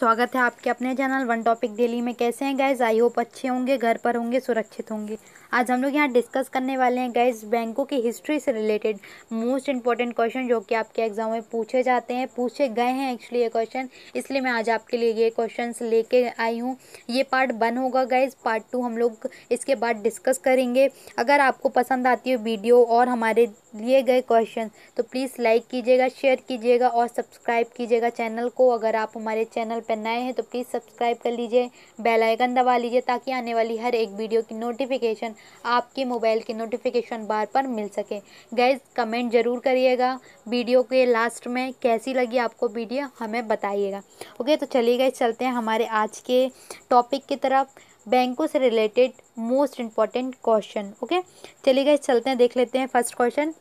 स्वागत है आपके अपने चैनल वन टॉपिक डेली में। कैसे हैं गाइज? आई होप अच्छे होंगे, घर पर होंगे, सुरक्षित होंगे। आज हम लोग यहाँ डिस्कस करने वाले हैं गाइज बैंकों की हिस्ट्री से रिलेटेड मोस्ट इंपॉर्टेंट क्वेश्चन जो कि आपके एग्जाम में पूछे जाते हैं, पूछे गए हैं एक्चुअली ये क्वेश्चन। इसलिए मैं आज आपके लिए ये क्वेश्चंस लेके आई हूँ। ये पार्ट 1 होगा गाइज, पार्ट 2 हम लोग इसके बाद डिस्कस करेंगे। अगर आपको पसंद आती है वीडियो और हमारे लिए गए क्वेश्चन तो प्लीज़ लाइक कीजिएगा, शेयर कीजिएगा और सब्सक्राइब कीजिएगा चैनल को। अगर आप हमारे चैनल पर नए हैं तो प्लीज़ सब्सक्राइब कर लीजिए, बेल आइकन दबा लीजिए ताकि आने वाली हर एक वीडियो की नोटिफिकेशन आपके मोबाइल के नोटिफिकेशन बार पर मिल सके। गाइज कमेंट ज़रूर करिएगा वीडियो के लास्ट में, कैसी लगी आपको वीडियो हमें बताइएगा। ओके, तो चलिए गाइज चलते हैं हमारे आज के टॉपिक की तरफ, बैंकों से related most important question. Okay चलिए गाइज चलते हैं, देख लेते हैं first question.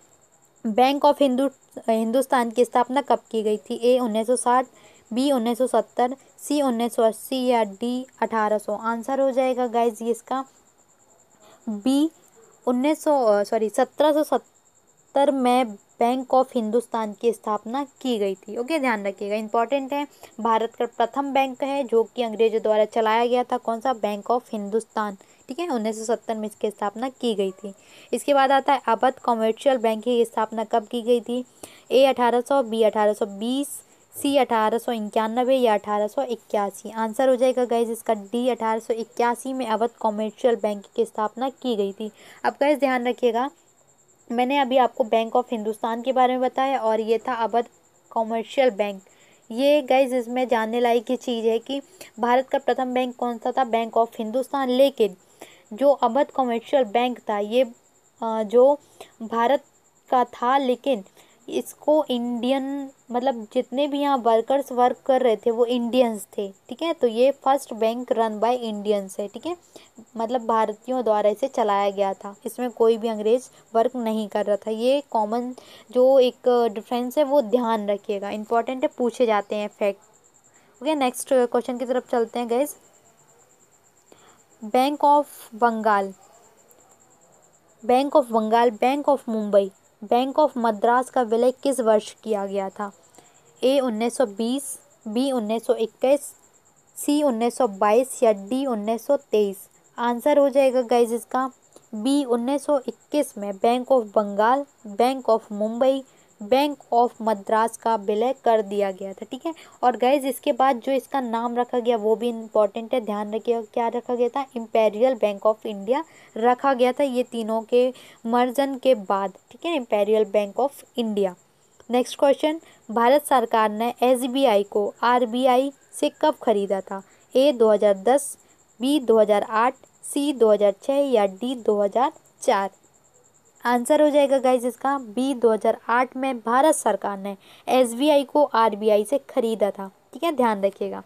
Bank of Hindustan की स्थापना कब की गई थी? ए 1960, बी 1970, सी 1980 या डी 1800। आंसर हो जाएगा गाइज ये इसका बी 1770 में बैंक ऑफ हिंदुस्तान की स्थापना की गई थी। ओके ध्यान रखिएगा, इंपॉर्टेंट है। भारत का प्रथम बैंक है जो कि अंग्रेजों द्वारा चलाया गया था। कौन सा? Bank of Hindustan. ठीक है, 1970 में इसकी स्थापना की गई थी। इसके बाद आता है अवध कमर्शियल बैंक की स्थापना कब की गई थी? ए 1800, बी 1820, सी 1891 या 1881। आंसर हो जाएगा गाइज इसका डी 1881 में अवध कमर्शियल बैंक की स्थापना की गई थी। अब गाइज ध्यान रखिएगा, मैंने अभी आपको बैंक ऑफ हिंदुस्तान के बारे में बताया और ये था अवध कमर्शियल बैंक। ये गाइज इसमें जानने लायक की चीज़ है कि भारत का प्रथम बैंक कौन सा था? Bank of Hindustan. लेकिन जो अवध कमर्शियल बैंक था ये जो भारत का था, लेकिन इसको इंडियन मतलब जितने भी यहाँ वर्कर्स वर्क कर रहे थे वो इंडियंस थे। ठीक है, तो ये first bank run by Indians है। ठीक है, मतलब भारतीयों द्वारा इसे चलाया गया था, इसमें कोई भी अंग्रेज वर्क नहीं कर रहा था। ये कॉमन जो एक डिफरेंस है वो ध्यान रखिएगा, इंपॉर्टेंट है, पूछे जाते हैं फैक्ट। ओके नेक्स्ट क्वेश्चन की तरफ चलते हैं guys. Bank of Bengal, bank of Bengal, bank of Mumbai, bank of Madras का विलय किस वर्ष किया गया था? ए 1920, बी 1921, सी 1922 या डी 1923। आंसर हो जाएगा गाइज इसका बी 1921 में bank of Bengal, bank of Mumbai, bank of Madras का विलय कर दिया गया था। ठीक है, और गाइज इसके बाद जो इसका नाम रखा गया वो भी इम्पोर्टेंट है, ध्यान रखिएगा। क्या रखा गया था? इम्पेरियल बैंक ऑफ इंडिया रखा गया था ये तीनों के मर्जन के बाद। ठीक है, imperial bank of India. Next question, Bharat सरकार ने एसबीआई को आरबीआई से कब खरीदा था? ए 2010, बी 2008, सी 2006 या डी 2004। आंसर हो जाएगा गाइज इसका बी 2008 में भारत सरकार ने एसबीआई को आरबीआई से खरीदा था। ठीक है, ध्यान रखिएगा।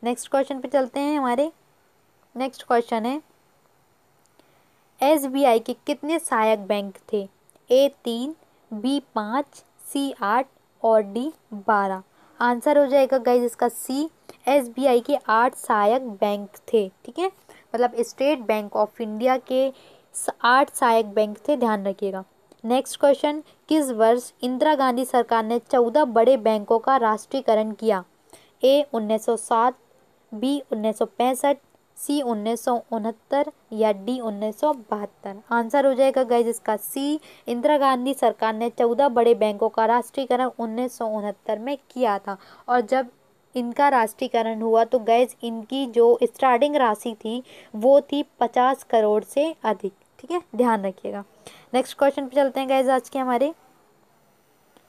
नेक्स्ट क्वेश्चन पे चलते हैं हमारे। नेक्स्ट क्वेश्चन है, एसबीआई के कितने सहायक बैंक थे? ए 3, बी 5, सी 8 और डी 12। आंसर हो जाएगा गाइज इसका सी, एसबीआई के 8 सहायक बैंक थे। ठीक है, मतलब स्टेट बैंक ऑफ इंडिया के 8 सहायक बैंक थे, ध्यान रखिएगा। नेक्स्ट क्वेश्चन, किस वर्ष इंदिरा गांधी सरकार ने 14 बड़े बैंकों का राष्ट्रीयकरण किया? ए 1907, बी 1965, सी 1969 या डी 1972। आंसर हो जाएगा गाइज इसका सी, इंदिरा गांधी सरकार ने 14 बड़े बैंकों का राष्ट्रीयकरण 1969 में किया था। और जब इनका राष्ट्रीयकरण हुआ तो गैस इनकी जो स्टार्टिंग राशि थी वो थी 50 करोड़ से अधिक। ठीक है, ध्यान रखिएगा। नेक्स्ट क्वेश्चन पे चलते हैं गैस आज के हमारे।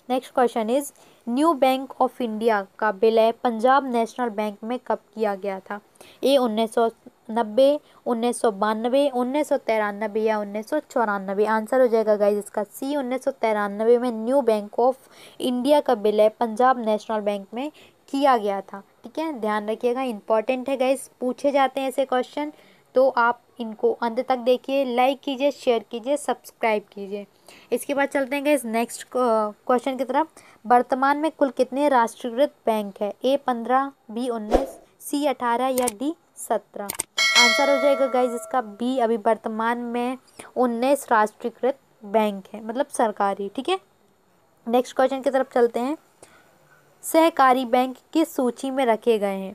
Next question is, new bank of India का विलय पंजाब नेशनल बैंक में कब किया गया था? ए 1990, 1992, 1993 या 1994। आंसर हो जाएगा गाइज इसका सी, 1993 में न्यू बैंक ऑफ इंडिया का विलय पंजाब नेशनल बैंक में किया गया था। ठीक है, ध्यान रखिएगा, इंपॉर्टेंट है गाइज, पूछे जाते हैं ऐसे क्वेश्चन, तो आप इनको अंत तक देखिए, लाइक कीजिए, शेयर कीजिए, सब्सक्राइब कीजिए। इसके बाद चलते हैं गाइज नेक्स्ट क्वेश्चन की तरफ। वर्तमान में कुल कितने राष्ट्रीयकृत बैंक है? ए 15, बी 19, सी 18 या डी 17। आंसर हो जाएगा गाइज इसका बी, अभी वर्तमान में 19 राष्ट्रीयकृत बैंक है, मतलब सरकारी। ठीक है, नेक्स्ट क्वेश्चन की तरफ चलते हैं। सहकारी बैंक किस सूची में रखे गए हैं?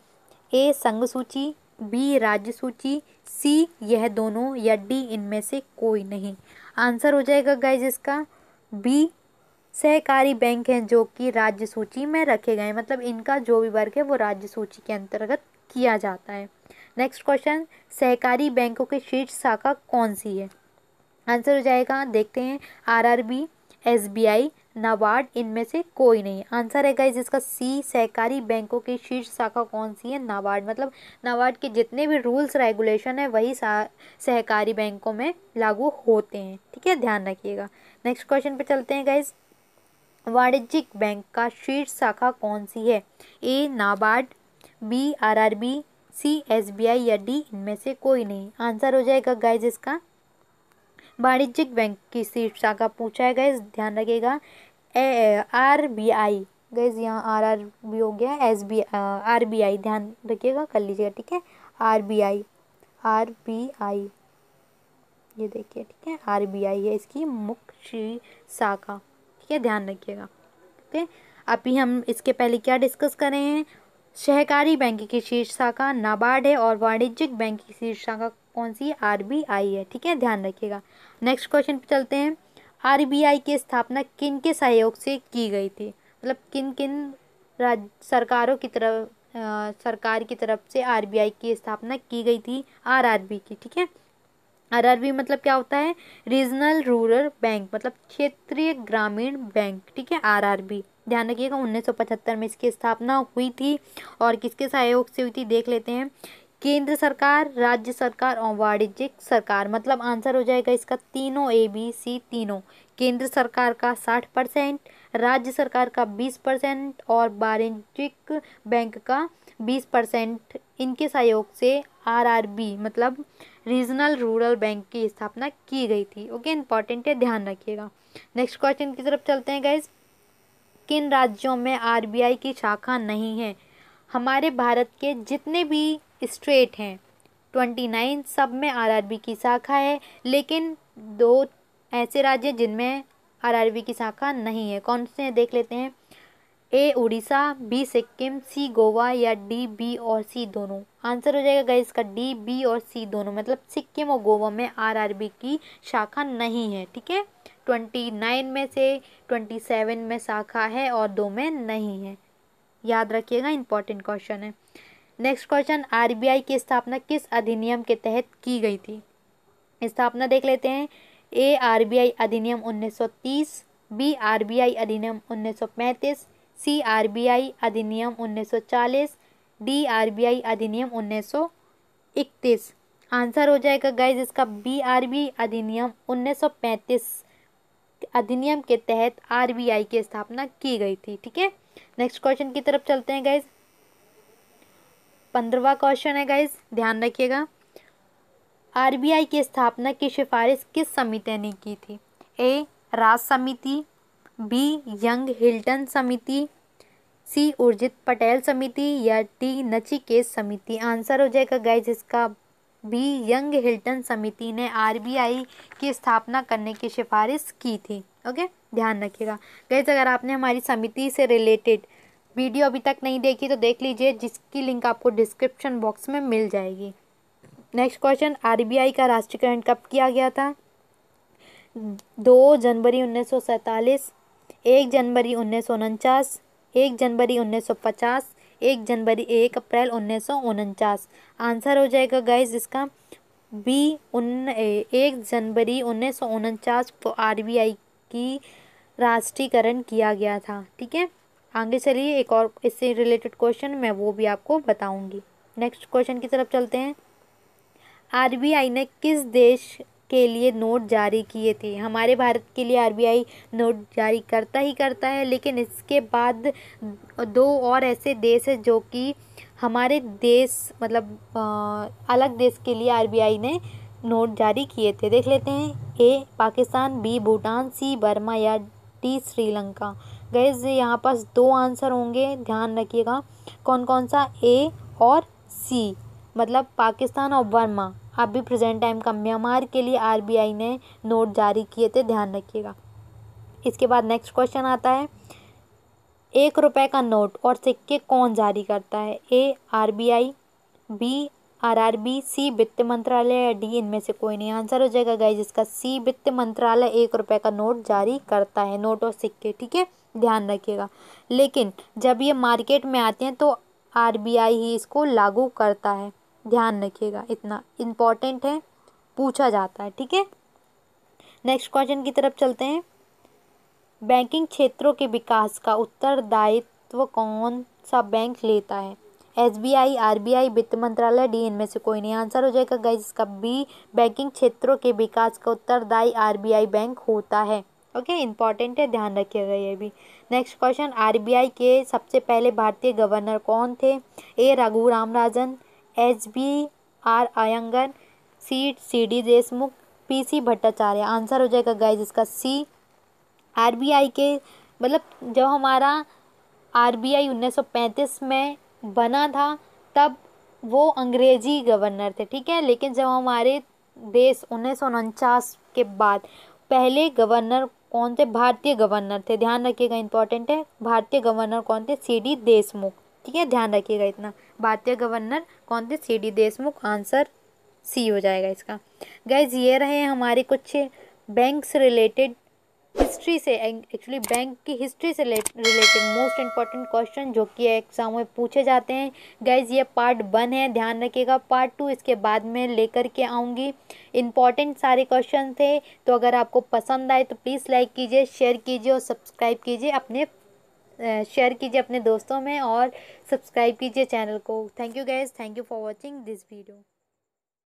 ए संघ सूची, बी राज्य सूची, सी यह दोनों, या डी इनमें से कोई नहीं। आंसर हो जाएगा गाइज इसका बी, सहकारी बैंक हैं जो कि राज्य सूची में रखे गए हैं, मतलब इनका जो भी वर्ग है वो राज्य सूची के अंतर्गत किया जाता है। नेक्स्ट क्वेश्चन, सहकारी बैंकों की शीर्ष शाखा कौन सी है? आंसर हो जाएगा, देखते हैं, आरआरबी, एसबीआई, नाबार्ड, इनमें से कोई नहीं। आंसर है गाइस इसका सी, सहकारी बैंकों की शीर्ष शाखा कौन सी है? नाबार्ड। मतलब नाबार्ड के जितने भी रूल्स रेगुलेशन है वही सहकारी बैंकों में लागू होते हैं। ठीक है, ध्यान रखिएगा। नेक्स्ट क्वेश्चन पे चलते हैं गाइस। वाणिज्यिक बैंक का शीर्ष शाखा कौन सी है? ए नाबार्ड, बी आरआरबी, सी एसबीआई, या डी इनमें से कोई नहीं। आंसर हो जाएगा गाइस इसका वाणिज्यिक बैंक की शीर्ष शाखा पूछा है गाइस, ध्यान रखिएगा, आरबीआई। गाइस यहाँ आरआरबी हो गया, आरबीआई, ध्यान रखिएगा, कर लीजिएगा। ठीक है, आरबीआई, आरबीआई, ये देखिए, ठीक है, आरबीआई है इसकी मुख्य शाखा। ठीक है, ध्यान रखिएगा। ओके, अभी हम इसके पहले क्या डिस्कस कर रहे हैं? सहकारी बैंक की शीर्ष शाखा नाबार्ड है और वाणिज्यिक बैंक की शीर्ष शाखा कौन सी है? आरबीआई है। ठीक है, ध्यान रखिएगा। नेक्स्ट क्वेश्चन पे चलते हैं। आरबीआई की स्थापना किन के सहयोग से की गई थी? मतलब किन किन सरकारों की तरफ सरकार की तरफ से आरबीआई की स्थापना की गई थी? आरआरबी की। ठीक है, आरआरबी मतलब क्या होता है? रीजनल रूरल बैंक, मतलब क्षेत्रीय ग्रामीण बैंक। ठीक है, आरआरबी, ध्यान रखिएगा। 1975 में इसकी स्थापना हुई थी और किसके सहयोग से हुई थी देख लेते हैं। केंद्र सरकार, राज्य सरकार और वाणिज्यिक सरकार। मतलब आंसर हो जाएगा इसका तीनों, ए बी सी तीनों। केंद्र सरकार का 60%, राज्य सरकार का 20% और वाणिज्यिक बैंक का 20%, इनके सहयोग से आरआरबी मतलब रीजनल रूरल बैंक की स्थापना की गई थी। ओके, इंपॉर्टेंट है, ध्यान रखिएगा। नेक्स्ट क्वेश्चन की तरफ चलते हैं गाइज। किन राज्यों में आरबीआई की शाखा नहीं है? हमारे भारत के जितने भी स्टेट हैं 29, सब में आरआरबी की शाखा है, लेकिन 2 ऐसे राज्य जिनमें आरआरबी की शाखा नहीं है। कौन से हैं देख लेते हैं। ए उड़ीसा, बी सिक्किम, सी गोवा, या डी बी और सी दोनों। आंसर हो जाएगा गाइस इसका डी, बी और सी दोनों। मतलब सिक्किम और गोवा में आरआरबी की शाखा नहीं है। ठीक है, 29 में से 27 में शाखा है और 2 में नहीं है। याद रखिएगा, इंपॉर्टेंट क्वेश्चन है। नेक्स्ट क्वेश्चन, आरबीआई की स्थापना किस अधिनियम के तहत की गई थी? स्थापना देख लेते हैं। ए आरबीआई अधिनियम 1930, बी आरबीआई अधिनियम 1935, सी आरबीआई अधिनियम 1940, डी आरबीआई अधिनियम 1931। आंसर हो जाएगा गाइज इसका बी, आरबीआई अधिनियम 1935 अधिनियम के तहत आरबीआई की स्थापना की गई थी। ठीक है, नेक्स्ट क्वेश्चन की तरफ चलते हैं गाइज। 15वां क्वेश्चन है गाइज, ध्यान रखिएगा। आरबीआई की स्थापना की सिफारिश किस समिति ने की थी? ए राज समिति, बी यंग हिल्टन समिति, सी उर्जित पटेल समिति, या डी नचिकेत समिति। आंसर हो जाएगा गाइज इसका बी, यंग हिल्टन समिति ने आरबीआई की स्थापना करने की सिफारिश की थी। ओके, ध्यान रखिएगा गाइज। अगर आपने हमारी समिति से रिलेटेड वीडियो अभी तक नहीं देखी तो देख लीजिए, जिसकी लिंक आपको डिस्क्रिप्शन बॉक्स में मिल जाएगी। नेक्स्ट क्वेश्चन, आरबीआई का राष्ट्रीयकरण कब किया गया था? 2 जनवरी 1947, 1 जनवरी 1949, 1 जनवरी 1950, 1 अप्रैल 1949। आंसर हो जाएगा गाइज इसका बी, 1 जनवरी 1949 को आरबीआई की राष्ट्रीयकरण किया गया था। ठीक है, आगे चलिए, एक और इससे रिलेटेड क्वेश्चन मैं वो भी आपको बताऊंगी। नेक्स्ट क्वेश्चन की तरफ चलते हैं। आरबीआई ने किस देश के लिए नोट जारी किए थे? हमारे भारत के लिए आरबीआई नोट जारी करता ही करता है, लेकिन इसके बाद 2 और ऐसे देश है जो कि हमारे देश मतलब अलग देश के लिए आरबीआई ने नोट जारी किए थे। देख लेते हैं। ए पाकिस्तान, बी भूटान, सी बर्मा, या डी श्रीलंका। गाइस यहाँ पास 2 आंसर होंगे, ध्यान रखिएगा कौन कौन सा, ए और सी, मतलब पाकिस्तान और बर्मा। अभी प्रेजेंट टाइम का म्यांमार के लिए आरबीआई ने नोट जारी किए थे, ध्यान रखिएगा। इसके बाद नेक्स्ट क्वेश्चन आता है। ₹1 का नोट और सिक्के कौन जारी करता है? ए आरबीआई, बी आरआरबी, सी वित्त मंत्रालय या डी इनमें से कोई नहीं। आंसर हो जाएगा गाइज इसका सी, वित्त मंत्रालय ₹1 का नोट जारी करता है, नोट और सिक्के। ठीक है, ध्यान रखिएगा। लेकिन जब ये मार्केट में आते हैं तो आरबीआई ही इसको लागू करता है, ध्यान रखिएगा, इतना इम्पोर्टेंट है, पूछा जाता है। ठीक है, नेक्स्ट क्वेश्चन की तरफ चलते हैं। बैंकिंग क्षेत्रों के विकास का उत्तरदायित्व कौन सा बैंक लेता है? एसबीआई, आरबीआई, वित्त मंत्रालय, डी इनमें से कोई नहीं। आंसर हो जाएगा गाइस इसका बी, बैंकिंग क्षेत्रों के विकास का उत्तरदायी आरबीआई बैंक होता है। ओके, इंपॉर्टेंट है, ध्यान रखिएगा ये भी। नेक्स्ट क्वेश्चन, आरबीआई के सबसे पहले भारतीय गवर्नर कौन थे? ए Raghuram Rajan, H B are Iyengar, C D Deshmukh, P C Bhattacharya. Answer हो जाएगा गाइस इसका सी, आरबीआई के मतलब जब हमारा आरबीआई 1935 में बना था तब वो अंग्रेजी गवर्नर थे। ठीक है, लेकिन जब हमारे देश 1949 के बाद पहले गवर्नर कौन थे? भारतीय गवर्नर थे, ध्यान रखिएगा, इंपॉर्टेंट है। भारतीय गवर्नर कौन थे? C D Deshmukh. ठीक है, ध्यान रखिएगा इतना, भारतीय गवर्नर कौन थे? C D Deshmukh. Answer C हो जाएगा इसका। गाइज ये रहे हमारे कुछ बैंक से रिलेटेड हिस्ट्री से, एक्चुअली बैंक की हिस्ट्री से रिलेटेड मोस्ट इंपॉर्टेंट क्वेश्चन जो कि एग्जाम में पूछे जाते हैं। गाइज ये पार्ट 1 है, ध्यान रखिएगा। पार्ट 2 इसके बाद में लेकर के आऊँगी। इंपॉर्टेंट सारे क्वेश्चन थे, तो अगर आपको पसंद आए तो प्लीज़ लाइक कीजिए, शेयर कीजिए और सब्सक्राइब कीजिए शेयर कीजिए अपने दोस्तों में और सब्सक्राइब कीजिए चैनल को। Thank you guys, thank you for watching this video.